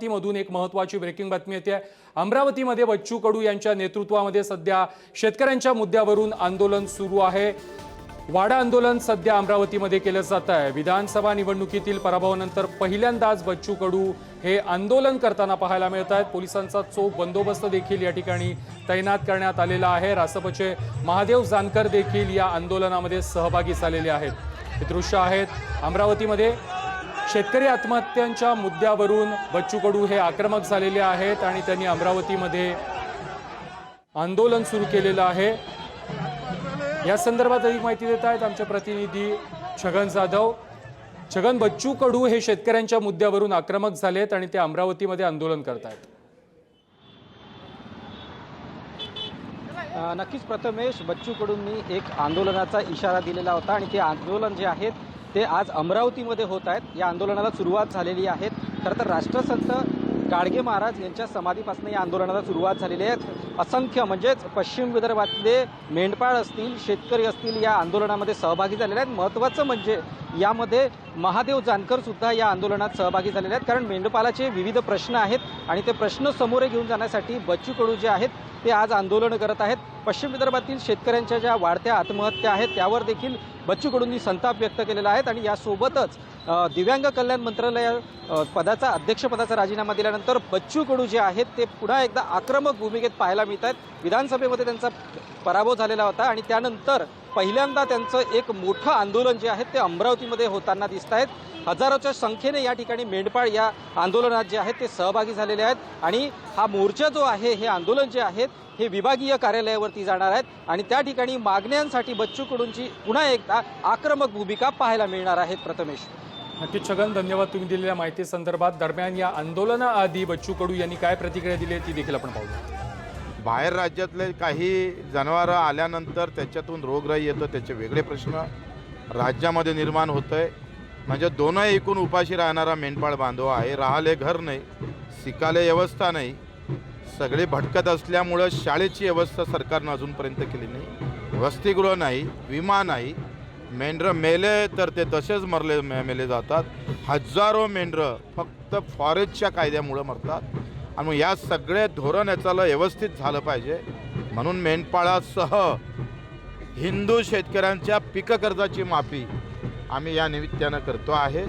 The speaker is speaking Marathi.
मधून एक महत्त्वाची ब्रेकिंग बातमी येते आहे। अमरावतीमध्ये बच्चू कडू यांच्या नेतृत्वामध्ये सध्या शेतकऱ्यांच्या मुद्द्यावरून आंदोलन सुरू आहे। वाडा आंदोलन सध्या अमरावतीमध्ये केलं जात आहे। विधानसभा निवडणुकीतील पराभवानंतर पहिल्यांदाच बच्चू कडू हे आंदोलन करताना पाहायला मिळत आहेत। पोलिसांचा चोख बंदोबस्त देखील या ठिकाणी तैनात करण्यात आलेला आहे। रासपचे महादेव जानकर देखील या आंदोलनामध्ये सहभागी झालेले आहेत। हे दृश्य आहेत अमरावतीमध्ये शेतकरी आत्महत्यांच्या मुद्द्यावरून बच्चू कडू हे आक्रमक झालेले आहेत आणि त्यांनी अमरावतीमध्ये आंदोलन सुरू केलेलं आहे। या संदर्भात अधिक माहिती देत आहेत आमचे प्रतिनिधी छगन जाधव। छगन, बच्चू कडू हे शेतकऱ्यांच्या मुद्द्यावरून आक्रमक झालेत आणि ते अमरावतीमध्ये आंदोलन करतायत। नक्कीच प्रथमेश, बच्चू कडूंनी एक आंदोलनाचा इशारा दिलेला होता आणि ते आंदोलन जे आहेत ते आज अमरावतीमध्ये होत आहेत। या आंदोलनाला सुरुवात झालेली आहे। खरं तर राष्ट्रसंत गाडगे महाराज यांच्या समाधीपासून या आंदोलनाला सुरुवात झालेली आहे। असंख्य म्हणजेच पश्चिम विदर्भातले मेंढपाळ असतील, शेतकरी असतील या आंदोलनामध्ये सहभागी झालेले आहेत। महत्त्वाचं म्हणजे यामध्ये महादेव जानकर सुद्धा या आंदोलनात सहभागी झालेले आहेत, कारण मेंढपाळाचे विविध प्रश्न आहेत आणि ते प्रश्न समोर घेऊन जाण्यासाठी बच्चू कडू जे आहेत ते आज आंदोलन करत आहेत। पश्चिम विदर्भातील शेतकऱ्यांच्या ज्या वाढत्या आत्महत्या आहेत त्यावर देखील बच्चू कडूंनी संताप व्यक्त केलेला आहे आणि यासोबतच दिव्यांग कल्याण मंत्रालय पदाचा अध्यक्षपदाचा राजीनामा दिल्यानंतर बच्चू कडू जे आहेत ते पुन्हा एकदा आक्रमक भूमिकेत पाहायला मिळत आहेत। विधानसभेमध्ये त्यांचा पराभव झालेला होता आणि त्यानंतर पहिल्यांदा त्यांचं एक मोठं आंदोलन जे आहे ते अमरावतीमध्ये होताना दिसत आहेत। हजारोच्या संख्येने या ठिकाणी मेंढपाळ या आंदोलनात जे आहेत ते सहभागी झालेले आहेत आणि हा मोर्चा जो आहे, हे आंदोलन जे आहेत हे विभागीय कार्यालयावरती जाणार आहेत आणि त्या ठिकाणी मागण्यांसाठी बच्चू कडूंची पुन्हा एकदा आक्रमक भूमिका पाहायला मिळणार आहे। प्रथमेश, नक्कीच छगन, धन्यवाद तुम्ही दिलेल्या माहिती संदर्भात। दरम्यान या आंदोलनाआधी बच्चू कडू यांनी काय प्रतिक्रिया दिली ती देखील आपण पाहूया। बाहेर राज्यातले काही जनावरं आल्यानंतर त्याच्यातून रोगराई येतो, त्याचे वेगळे प्रश्न राज्यामध्ये निर्माण होतंय। म्हणजे दोनही एकूण उपाशी राहणारा मेंढपाळ बांधव आहे। राहाले घर नाही, शिकाले व्यवस्था नाही, सगळे भटकत असल्यामुळं शाळेची व्यवस्था सरकारनं अजूनपर्यंत केली नाही, वसतिगृह नाही, विमा नाही। मेंढरं मेले तर ते तसेच मेले जातात। हजारो मेंढरं फक्त फॉरेस्टच्या कायद्यामुळं मरतात आणि मग या सगळे धोरण याचाला व्यवस्थित झालं पाहिजे म्हणून मेंढपाळासह हिंदू शेतकऱ्यांच्या पीक कर्जाची माफी आम्ही या निमित्तानं करतो आहे।